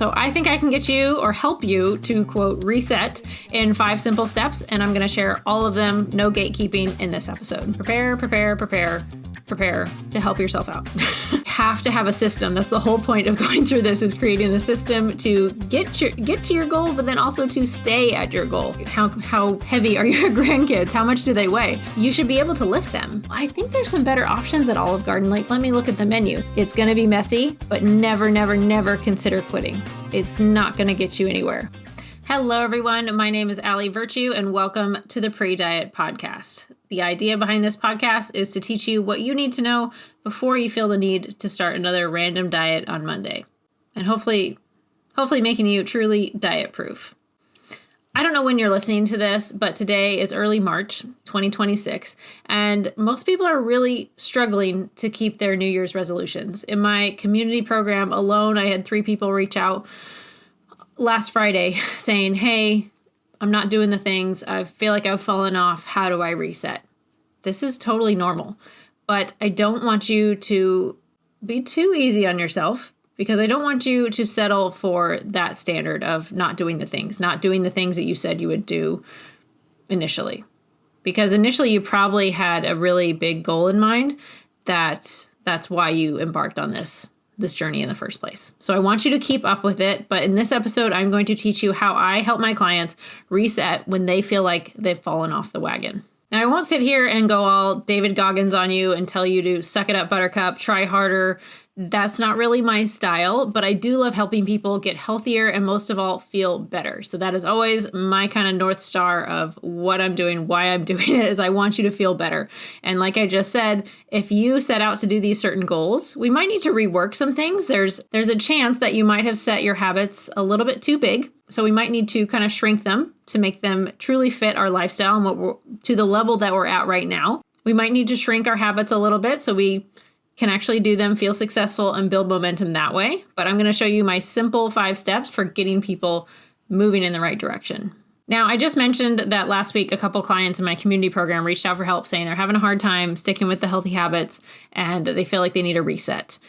So I think I can get you or help you to, quote, reset in 5 simple steps, and I'm going to share all of them, no gatekeeping, in this episode. Prepare to help yourself out. Have to have a system. That's the whole point of going through this, is creating the system to get to your goal, but then also to stay at your goal. How heavy are your grandkids? How much do they weigh? You should be able to lift them. I think there's some better options at Olive Garden. Like, let me look at the menu. It's going to be messy, but never consider quitting. It's not going to get you anywhere. Hello, everyone. My name is Allie Virtue, and welcome to the Pre-Diet Podcast. The idea behind this podcast is to teach you what you need to know before you feel the need to start another random diet on Monday, and hopefully making you truly diet-proof. I don't know when you're listening to this, but today is early March 2026, and most people are really struggling to keep their New Year's resolutions. In my community program alone, I had 3 people reach out last Friday saying, hey, I'm not doing the things. I feel like I've fallen off. How do I reset? This is totally normal, but I don't want you to be too easy on yourself, because I don't want you to settle for that standard of not doing the things that you said you would do initially. Because initially you probably had a really big goal in mind. That's why you embarked on this journey in the first place. So I want you to keep up with it. But in this episode, I'm going to teach you how I help my clients reset when they feel like they've fallen off the wagon. Now, I won't sit here and go all David Goggins on you and tell you to suck it up, buttercup, try harder. That's not really my style, but I do love helping people get healthier and most of all, feel better. So that is always my kind of North Star of what I'm doing, why I'm doing it, is I want you to feel better. And like I just said, if you set out to do these certain goals, we might need to rework some things. There's a chance that you might have set your habits a little bit too big. So we might need to kind of shrink them to make them truly fit our lifestyle and to the level that we're at right now. We might need to shrink our habits a little bit so we can actually do them, feel successful, and build momentum that way. But I'm going to show you my simple 5 steps for getting people moving in the right direction. Now, I just mentioned that last week, a couple clients in my community program reached out for help saying they're having a hard time sticking with the healthy habits and that they feel like they need a reset.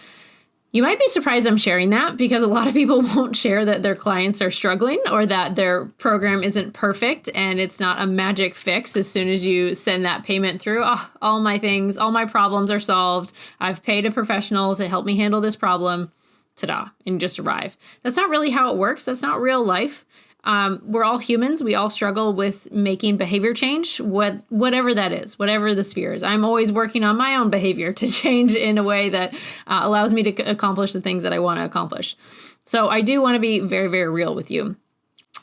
You might be surprised I'm sharing that, because a lot of people won't share that their clients are struggling or that their program isn't perfect and it's not a magic fix. As soon as you send that payment through, all my problems are solved. I've paid a professional to help me handle this problem. Ta-da, and just arrive. That's not really how it works. That's not real life. We're all humans. We all struggle with making behavior change, whatever that is, whatever the sphere is. I'm always working on my own behavior to change in a way that allows me to accomplish the things that I want to accomplish. So I do want to be very, very real with you.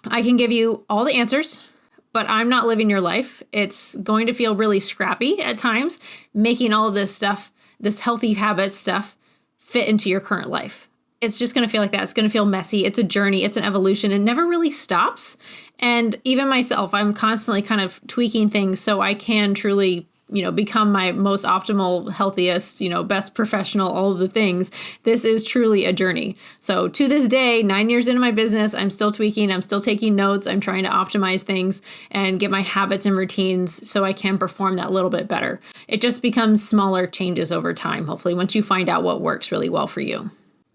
I can give you all the answers, but I'm not living your life. It's going to feel really scrappy at times, making all of this stuff, this healthy habits stuff, fit into your current life. It's just going to feel like that. It's going to feel messy. It's a journey. It's an evolution. It never really stops. And even myself, I'm constantly kind of tweaking things so I can truly, become my most optimal, healthiest, best professional, all of the things. This is truly a journey. So to this day, 9 years into my business, I'm still tweaking. I'm still taking notes. I'm trying to optimize things and get my habits and routines so I can perform that little bit better. It just becomes smaller changes over time, hopefully, once you find out what works really well for you.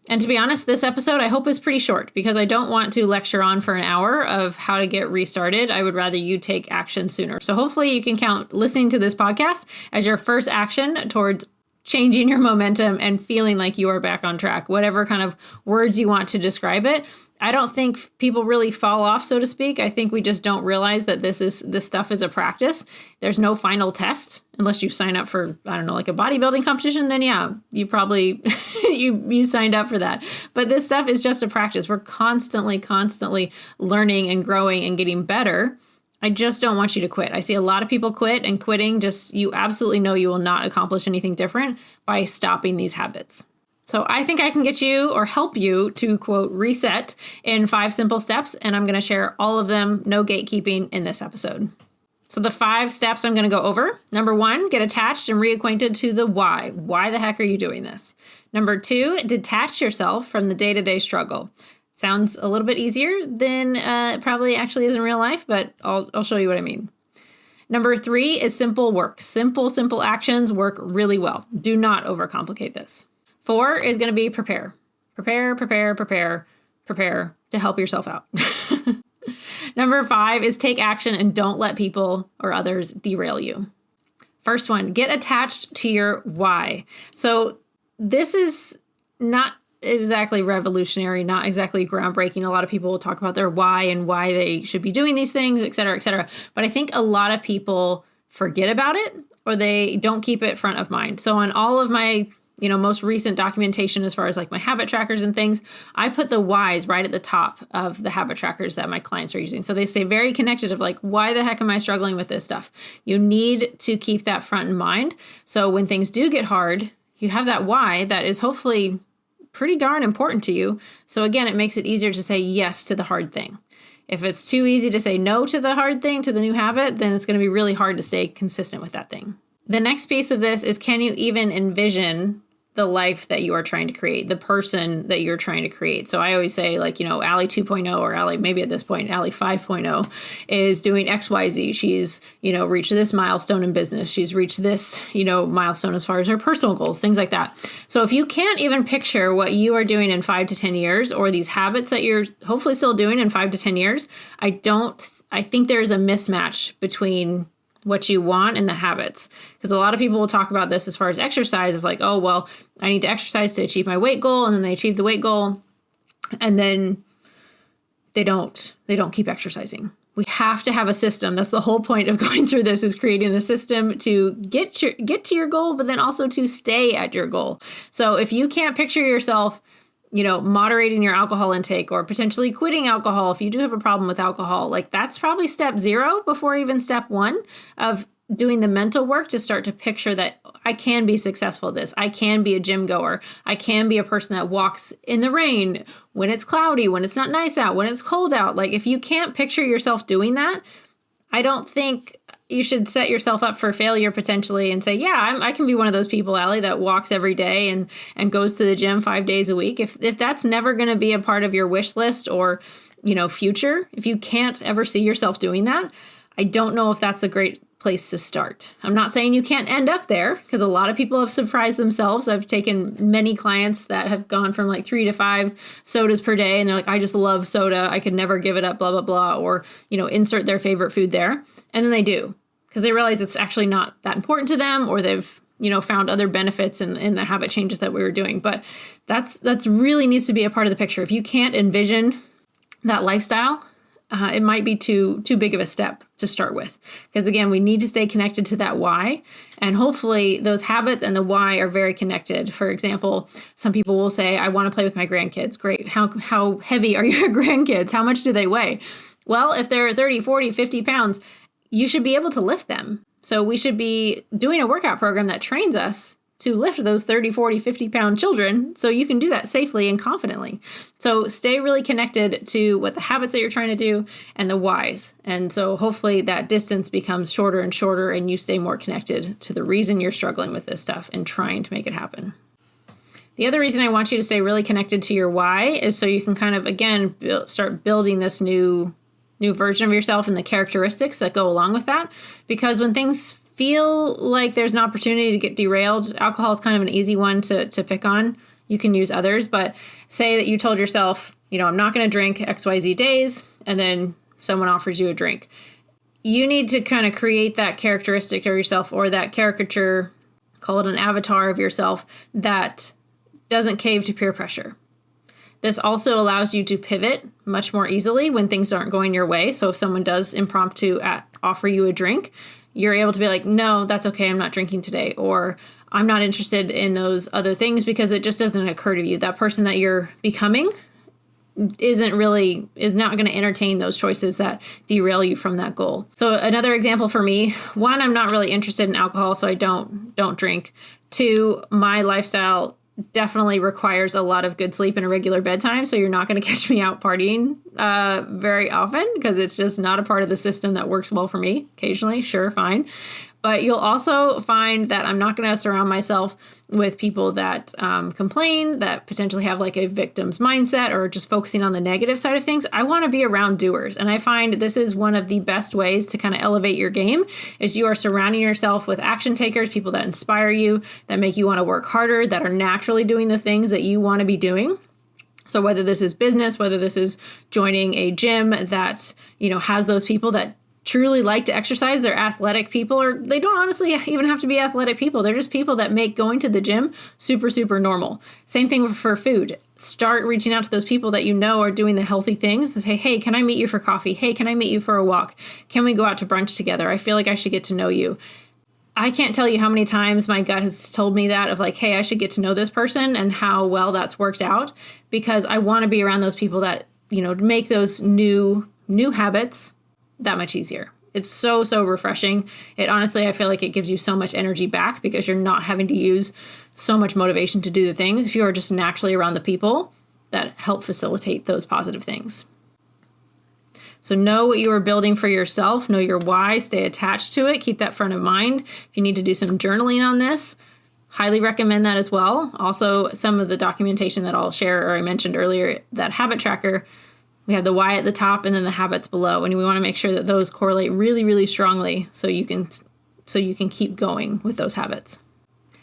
And to be honest, this episode I hope is pretty short, because I don't want to lecture on for an hour of how to get restarted. I would rather you take action sooner. So hopefully you can count listening to this podcast as your first action towards changing your momentum and feeling like you are back on track, whatever kind of words you want to describe it. I don't think people really fall off, so to speak. I think we just don't realize that this stuff is a practice. There's no final test unless you sign up for, like a bodybuilding competition. Then yeah, you probably, you signed up for that. But this stuff is just a practice. We're constantly learning and growing and getting better. I just don't want you to quit. I see a lot of people quit, and quitting you absolutely know you will not accomplish anything different by stopping these habits. So I think I can get you or help you to, quote, reset in 5 simple steps, and I'm going to share all of them, no gatekeeping, in this episode. So the 5 steps I'm going to go over. Number 1, get attached and reacquainted to the why. Why the heck are you doing this? Number 2, detach yourself from the day-to-day struggle. Sounds a little bit easier than it probably actually is in real life, but I'll show you what I mean. Number 3 is simple work. Simple actions work really well. Do not overcomplicate this. 4 is going to be prepare. prepare to help yourself out. Number 5 is take action and don't let people or others derail you. First one, get attached to your why. So this is not exactly revolutionary, not exactly groundbreaking. A lot of people will talk about their why and why they should be doing these things, et cetera, et cetera. But I think a lot of people forget about it or they don't keep it front of mind. So on all of my most recent documentation, as far as like my habit trackers and things, I put the whys right at the top of the habit trackers that my clients are using. So they stay very connected of like, why the heck am I struggling with this stuff? You need to keep that front in mind. So when things do get hard, you have that why that is hopefully pretty darn important to you. So again, it makes it easier to say yes to the hard thing. If it's too easy to say no to the hard thing, to the new habit, then it's going to be really hard to stay consistent with that thing. The next piece of this is, can you even envision the life that you are trying to create, the person that you're trying to create? So I always say, like, Allie 2.0 or Allie, maybe at this point, Allie 5.0 is doing XYZ. She's, reached this milestone in business. She's reached this, milestone as far as her personal goals, things like that. So if you can't even picture what you are doing in 5 to 10 years, or these habits that you're hopefully still doing in 5 to 10 years, I think there's a mismatch between what you want and the habits. Because a lot of people will talk about this as far as exercise of like, oh, well, I need to exercise to achieve my weight goal. And then they achieve the weight goal and then they don't keep exercising. We have to have a system. That's the whole point of going through this, is creating a system to get to your goal, but then also to stay at your goal. So if you can't picture yourself moderating your alcohol intake or potentially quitting alcohol, if you do have a problem with alcohol, like that's probably step 0 before even step 1 of doing the mental work to start to picture that I can be successful at this. I can be a gym goer. I can be a person that walks in the rain when it's cloudy, when it's not nice out, when it's cold out. Like if you can't picture yourself doing that, I don't think you should set yourself up for failure potentially and say, yeah, I can be one of those people, Allie, that walks every day and goes to the gym 5 days a week. If that's never going to be a part of your wish list or, future, if you can't ever see yourself doing that, I don't know if that's a great place to start. I'm not saying you can't end up there, because a lot of people have surprised themselves. I've taken many clients that have gone from like 3 to 5 sodas per day, and they're like, I just love soda. I could never give it up, blah, blah, blah, or, insert their favorite food there. And then they do, because they realize it's actually not that important to them, or they've, found other benefits in the habit changes that we were doing. But that's really needs to be a part of the picture. If you can't envision that lifestyle, it might be too big of a step to start with. Because again, we need to stay connected to that why. And hopefully those habits and the why are very connected. For example, some people will say, I want to play with my grandkids. Great. How heavy are your grandkids? How much do they weigh? Well, if they're 30, 40, 50 pounds, you should be able to lift them. So we should be doing a workout program that trains us to lift those 30, 40, 50 pound children, so you can do that safely and confidently. So stay really connected to what the habits that you're trying to do and the whys. And so hopefully that distance becomes shorter and shorter, and you stay more connected to the reason you're struggling with this stuff and trying to make it happen. The other reason I want you to stay really connected to your why is so you can kind of, again, start building this new version of yourself and the characteristics that go along with that. Because when things feel like there's an opportunity to get derailed, alcohol is kind of an easy one to pick on. You can use others, but say that you told yourself, I'm not going to drink XYZ days, and then someone offers you a drink. You need to kind of create that characteristic of yourself, or that caricature, call it an avatar of yourself, that doesn't cave to peer pressure. This also allows you to pivot much more easily when things aren't going your way. So if someone does impromptu offer you a drink, you're able to be like, no, that's okay, I'm not drinking today. Or I'm not interested in those other things because it just doesn't occur to you. That person that you're becoming is not going to entertain those choices that derail you from that goal. So another example for me, 1, I'm not really interested in alcohol, so I don't drink. 2, my lifestyle definitely requires a lot of good sleep and a regular bedtime. So you're not going to catch me out partying very often, because it's just not a part of the system that works well for me. Occasionally, sure, fine. But you'll also find that I'm not going to surround myself with people that complain, that potentially have like a victim's mindset or just focusing on the negative side of things. I want to be around doers. And I find this is one of the best ways to kind of elevate your game, is you are surrounding yourself with action takers, people that inspire you, that make you want to work harder, that are naturally doing the things that you want to be doing. So whether this is business, whether this is joining a gym that, has those people that truly like to exercise, they're athletic people, or they don't honestly even have to be athletic people. They're just people that make going to the gym super, super normal. Same thing for food. Start reaching out to those people that are doing the healthy things to say, hey, can I meet you for coffee? Hey, can I meet you for a walk? Can we go out to brunch together? I feel like I should get to know you. I can't tell you how many times my gut has told me that of like, hey, I should get to know this person, and how well that's worked out, because I want to be around those people that, make those new habits that much easier. It's so, so refreshing. It honestly, I feel like it gives you so much energy back because you're not having to use so much motivation to do the things if you are just naturally around the people that help facilitate those positive things. So know what you are building for yourself, know your why, stay attached to it, keep that front of mind. If you need to do some journaling on this, highly recommend that as well. Also, some of the documentation that I'll share, or I mentioned earlier, that habit tracker, we have the why at the top and then the habits below. And we want to make sure that those correlate really, really strongly so you can keep going with those habits.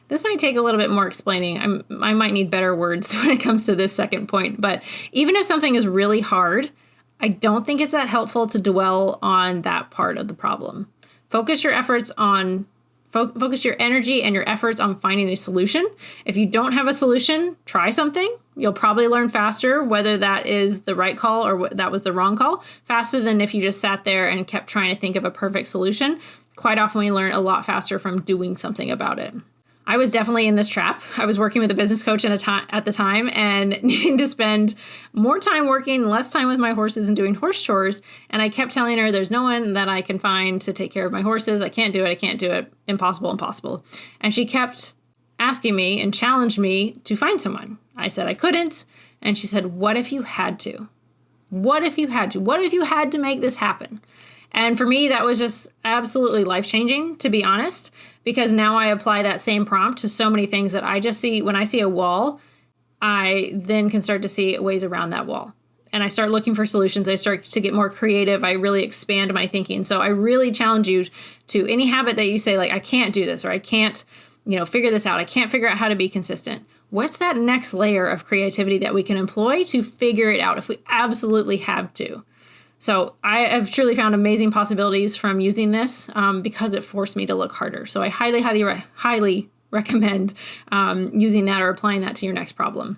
This might take a little bit more explaining. I might need better words when it comes to this second point. But even if something is really hard, I don't think it's that helpful to dwell on that part of the problem. Focus your energy and your efforts on finding a solution. If you don't have a solution, try something. You'll probably learn faster whether that is the right call or that was the wrong call, faster than if you just sat there and kept trying to think of a perfect solution. Quite often we learn a lot faster from doing something about it. I was definitely in this trap. I was working with a business coach at the time and needing to spend more time working, less time with my horses and doing horse chores. And I kept telling her, there's no one that I can find to take care of my horses. I can't do it. Impossible. And she kept asking me and challenged me to find someone. I said I couldn't. And she said, what if you had to? What if you had to? What if you had to make this happen? And for me, that was just absolutely life-changing, to be honest, because now I apply that same prompt to so many things that I just see. When I see a wall, I then can start to see ways around that wall. And I start looking for solutions. I start to get more creative. I really expand my thinking. So I really challenge you to any habit that you say, like, I can't do this, or I can't, figure this out. I can't figure out how to be consistent. What's that next layer of creativity that we can employ to figure it out if we absolutely have to? So I have truly found amazing possibilities from using this because it forced me to look harder. So I highly recommend using that or applying that to your next problem.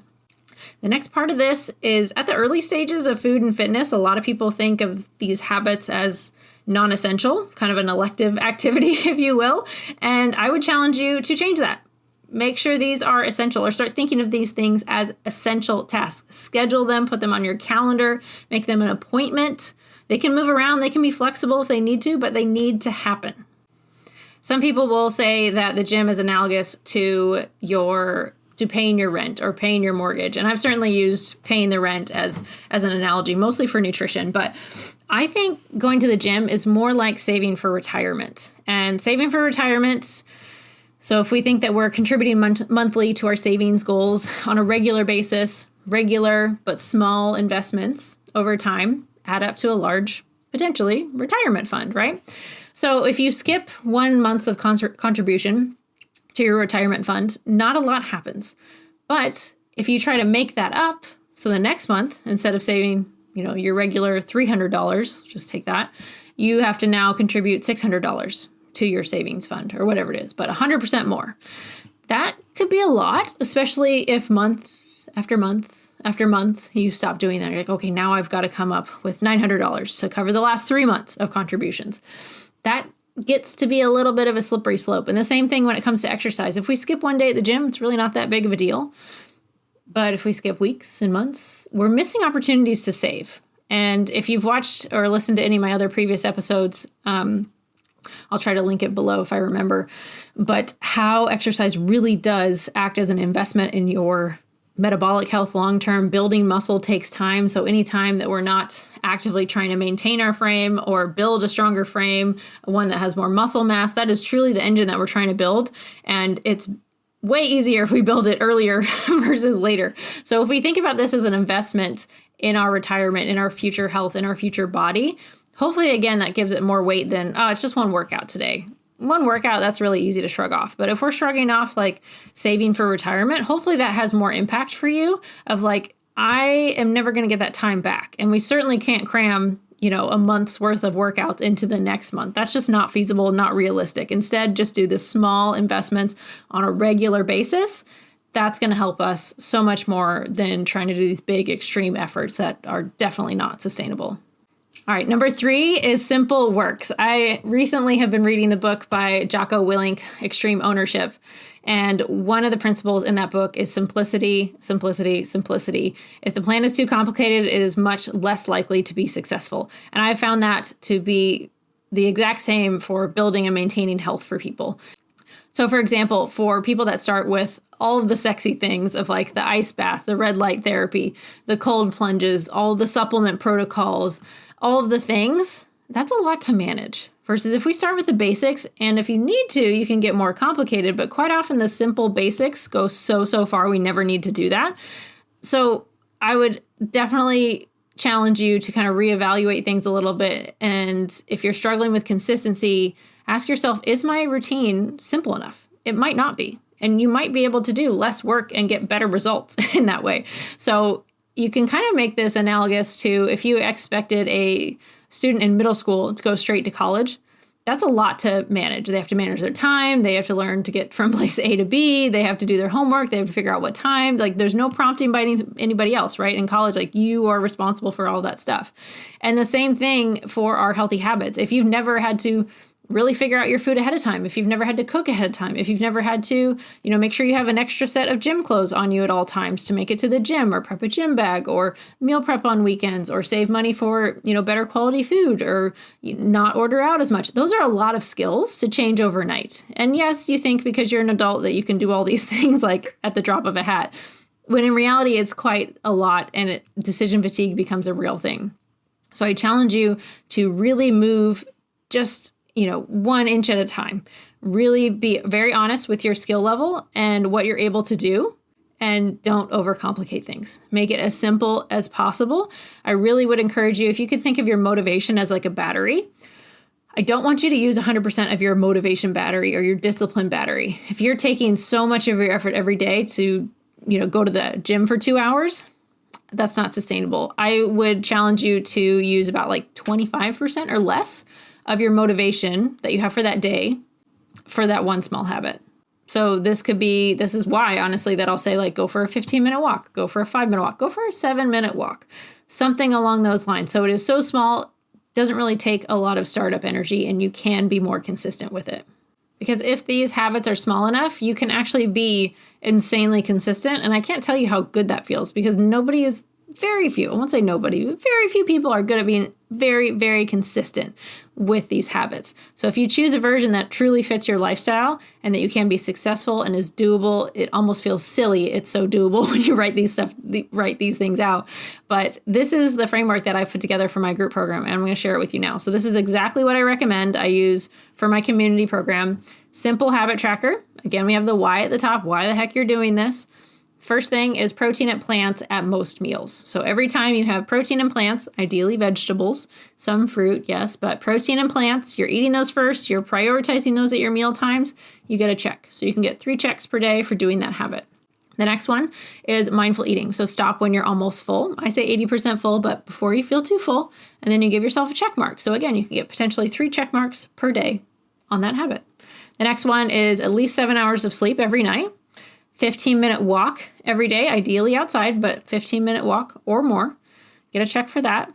The next part of this is at the early stages of food and fitness. A lot of people think of these habits as non-essential, kind of an elective activity, if you will. And I would challenge you to change that. Make sure these are essential, or start thinking of these things as essential tasks. Schedule them, put them on your calendar, make them an appointment. They can move around, they can be flexible if they need to, but they need to happen. Some people will say that the gym is analogous to paying your rent or paying your mortgage. And I've certainly used paying the rent as an analogy, mostly for nutrition. But I think going to the gym is more like saving for retirement. And saving for retirement, so if we think that we're contributing monthly to our savings goals on a regular basis, regular but small investments over time add up to a large, potentially, retirement fund, right? So if you skip 1 month of contribution to your retirement fund, not a lot happens. But if you try to make that up, so the next month, instead of saving, your regular $300, just take that, you have to now contribute $600 to your savings fund or whatever it is, but 100% more. That could be a lot, especially if month after month after month you stop doing that. You're like, okay, now I've got to come up with $900 to cover the last 3 months of contributions. That gets to be a little bit of a slippery slope. And the same thing when it comes to exercise. If we skip one day at the gym, it's really not that big of a deal. But if we skip weeks and months, we're missing opportunities to save. And if you've watched or listened to any of my other previous episodes, I'll try to link it below if I remember, but how exercise really does act as an investment in your metabolic health long-term. Building muscle takes time. So any time that we're not actively trying to maintain our frame or build a stronger frame, one that has more muscle mass, that is truly the engine that we're trying to build. And it's way easier if we build it earlier versus later. So if we think about this as an investment in our retirement, in our future health, in our future body, hopefully, again, that gives it more weight than, it's just one workout today. One workout, that's really easy to shrug off. But if we're shrugging off like saving for retirement, hopefully that has more impact for you of like, I am never going to get that time back. And we certainly can't cram, a month's worth of workouts into the next month. That's just not feasible, not realistic. Instead, just do the small investments on a regular basis. That's going to help us so much more than trying to do these big extreme efforts that are definitely not sustainable. All right, number 3 is simple works. I recently have been reading the book by Jocko Willink, Extreme Ownership. And one of the principles in that book is simplicity, simplicity, simplicity. If the plan is too complicated, it is much less likely to be successful. And I found that to be the exact same for building and maintaining health for people. So for example, for people that start with all of the sexy things of like the ice bath, the red light therapy, the cold plunges, all the supplement protocols, all of the things, that's a lot to manage. Versus if we start with the basics, and if you need to, you can get more complicated, but quite often the simple basics go so far, we never need to do that. So I would definitely challenge you to kind of reevaluate things a little bit. And if you're struggling with consistency, ask yourself, is my routine simple enough? It might not be. And you might be able to do less work and get better results in that way. So you can kind of make this analogous to if you expected a student in middle school to go straight to college. That's a lot to manage. They have to manage their time. They have to learn to get from place A to B. They have to do their homework. They have to figure out what time. Like there's no prompting by anybody else, right? In college, like you are responsible for all that stuff. And the same thing for our healthy habits. If you've never had to really figure out your food ahead of time, if you've never had to cook ahead of time, if you've never had to, make sure you have an extra set of gym clothes on you at all times to make it to the gym, or prep a gym bag, or meal prep on weekends, or save money for, better quality food, or not order out as much. Those are a lot of skills to change overnight. And yes, you think because you're an adult that you can do all these things like at the drop of a hat, when in reality, it's quite a lot, and decision fatigue becomes a real thing. So I challenge you to really move just 1 inch at a time. Really be very honest with your skill level and what you're able to do, and don't overcomplicate things. Make it as simple as possible. I really would encourage you, if you could think of your motivation as like a battery. I don't want you to use 100% of your motivation battery or your discipline battery. If you're taking so much of your effort every day to, go to the gym for 2 hours, that's not sustainable. I would challenge you to use about like 25% or less of your motivation that you have for that day for that one small habit. So this is why, honestly, that I'll say like go for a 15-minute walk, go for a 5-minute walk, go for a 7-minute walk, something along those lines. So it is so small, doesn't really take a lot of startup energy, and you can be more consistent with it. Because if these habits are small enough, you can actually be insanely consistent. And I can't tell you how good that feels, because very few, I won't say nobody, but very few people are good at being very, very consistent with these habits. So if you choose a version that truly fits your lifestyle and that you can be successful and is doable, it almost feels silly. It's so doable when you write these things out. But this is the framework that I've put together for my group program, and I'm going to share it with you now. So this is exactly what I recommend I use for my community program. Simple habit tracker. Again, we have the why at the top. Why the heck you're doing this? First thing is protein and plants at most meals. So every time you have protein and plants, ideally vegetables, some fruit, yes, but protein and plants, you're eating those first, you're prioritizing those at your meal times, you get a check. So you can get 3 checks per day for doing that habit. The next one is mindful eating. So stop when you're almost full. I say 80% full, but before you feel too full, and then you give yourself a check mark. So again, you can get potentially 3 check marks per day on that habit. The next one is at least 7 hours of sleep every night. 15-minute walk every day, ideally outside, but 15-minute walk or more. Get a check for that.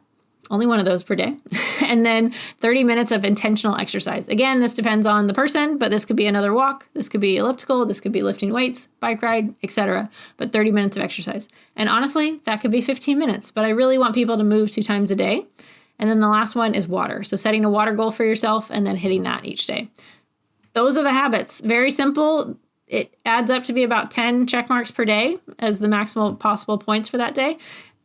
Only one of those per day. And then 30 minutes of intentional exercise. Again, this depends on the person, but this could be another walk. This could be elliptical. This could be lifting weights, bike ride, etc. But 30 minutes of exercise. And honestly, that could be 15 minutes, but I really want people to move 2 times a day. And then the last one is water. So setting a water goal for yourself and then hitting that each day. Those are the habits. Very simple. It adds up to be about 10 check marks per day as the maximal possible points for that day.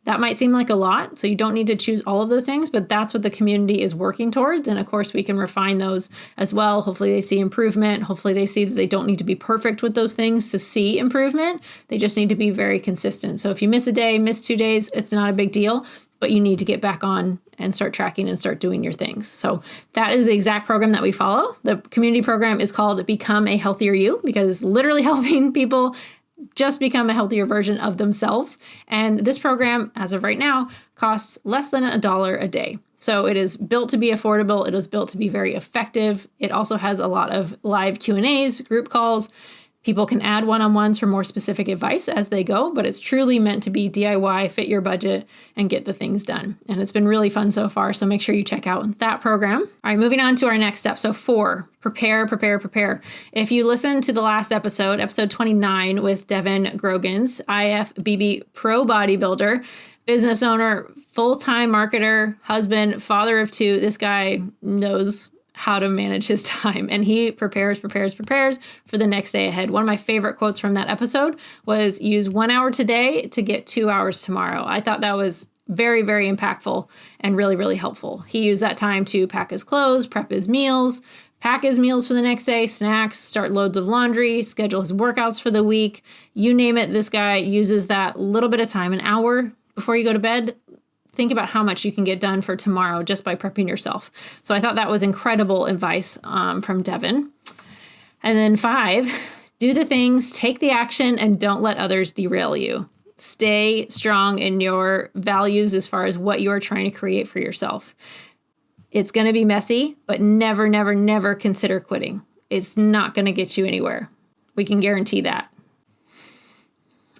That might seem like a lot, so you don't need to choose all of those things, but that's what the community is working towards. And of course, we can refine those as well. Hopefully they see improvement. Hopefully they see that they don't need to be perfect with those things to see improvement. They just need to be very consistent. So if you miss a day, miss 2 days, it's not a big deal, but you need to get back on and start tracking and start doing your things. So that is the exact program that we follow. The community program is called Become a Healthier You, because literally helping people just become a healthier version of themselves. And this program, as of right now, costs less than $1 a day. So it is built to be affordable. It is built to be very effective. It also has a lot of live Q&As, group calls. People can add one-on-ones for more specific advice as they go, but it's truly meant to be DIY, fit your budget, and get the things done. And it's been really fun so far, so make sure you check out that program. All right, moving on to our next step. So 4, prepare, prepare, prepare. If you listen to the last episode, episode 29 with Devin Grogans, IFBB pro bodybuilder, business owner, full-time marketer, husband, father of 2, this guy knows how to manage his time, and he prepares for the next day ahead. One of my favorite quotes from that episode was, use 1 hour today to get 2 hours tomorrow. I thought that was very, very impactful and really, really helpful. He used that time to pack his clothes, prep his meals, pack his meals for the next day, snacks, start loads of laundry, schedule his workouts for the week. You name it, this guy uses that little bit of time, an hour before you go to bed. Think about how much you can get done for tomorrow just by prepping yourself. So I thought that was incredible advice from Devin. And then 5, do the things, take the action, and don't let others derail you. Stay strong in your values as far as what you're trying to create for yourself. It's going to be messy, but never, never, never consider quitting. It's not going to get you anywhere. We can guarantee that.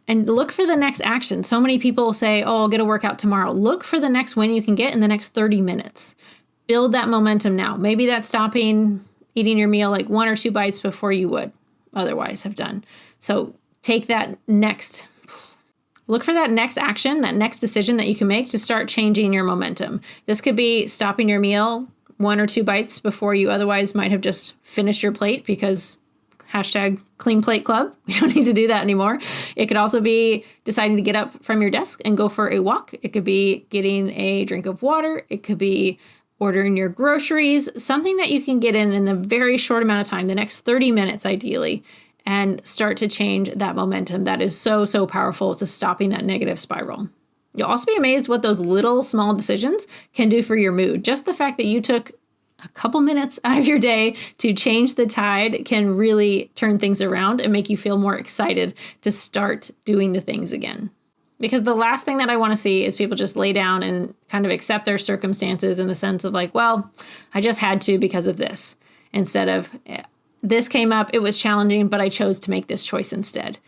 And look for the next action. So many people say, oh, I'll get a workout tomorrow. Look for the next win you can get in the next 30 minutes. Build that momentum now. Maybe that's stopping eating your meal like 1 or 2 bites before you would otherwise have done. So take that next, look for that next action, that next decision that you can make to start changing your momentum. This could be stopping your meal 1 or 2 bites before you otherwise might have just finished your plate, because #clean plate club. We don't need to do that anymore. It could also be deciding to get up from your desk and go for a walk. It could be getting a drink of water. It could be ordering your groceries, something that you can get in a very short amount of time, the next 30 minutes ideally, and start to change that momentum. That is so, so powerful to stopping that negative spiral. You'll also be amazed what those little small decisions can do for your mood. Just the fact that you took a couple minutes out of your day to change the tide can really turn things around and make you feel more excited to start doing the things again. Because the last thing that I want to see is people just lay down and kind of accept their circumstances in the sense of like, well, I just had to because of this. Instead of, this came up, it was challenging, but I chose to make this choice instead.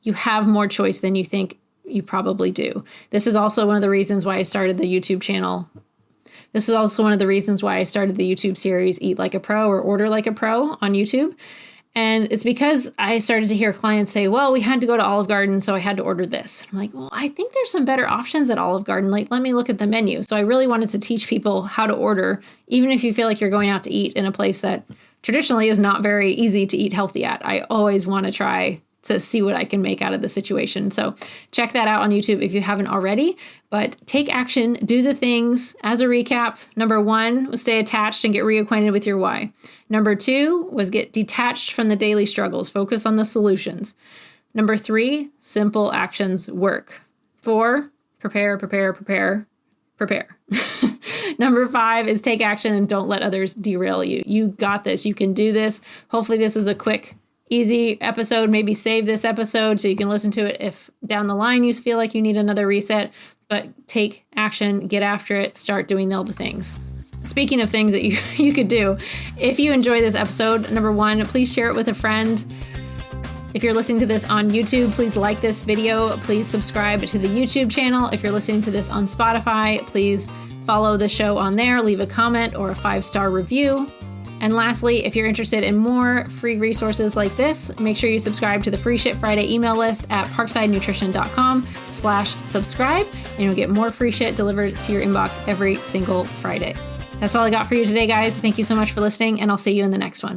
You have more choice than you think you probably do. This is also one of the reasons why I started the YouTube channel. This is also one of the reasons why I started the YouTube series, Eat Like a Pro or Order Like a Pro on YouTube. And it's because I started to hear clients say, well, we had to go to Olive Garden, so I had to order this. I'm like, well, I think there's some better options at Olive Garden. Like, let me look at the menu. So I really wanted to teach people how to order, even if you feel like you're going out to eat in a place that traditionally is not very easy to eat healthy at. I always want to try to see what I can make out of the situation. So check that out on YouTube if you haven't already, but take action, do the things. As a recap, number 1 was stay attached and get reacquainted with your why. Number 2 was get detached from the daily struggles, focus on the solutions. Number 3, simple actions work. 4, prepare. Number 5 is take action and don't let others derail you. You got this. You can do this. Hopefully this was a quick, easy episode. Maybe save this episode so you can listen to it if down the line you feel like you need another reset, but take action, get after it, start doing all the things. Speaking of things that you could do, if you enjoy this episode, number 1, please share it with a friend. If you're listening to this on YouTube, please like this video. Please subscribe to the YouTube channel. If you're listening to this on Spotify, please follow the show on there, leave a comment or a 5-star review. And lastly, if you're interested in more free resources like this, make sure you subscribe to the Free Shit Friday email list at parksidenutrition.com/subscribe, and you'll get more free shit delivered to your inbox every single Friday. That's all I got for you today, guys. Thank you so much for listening, and I'll see you in the next one.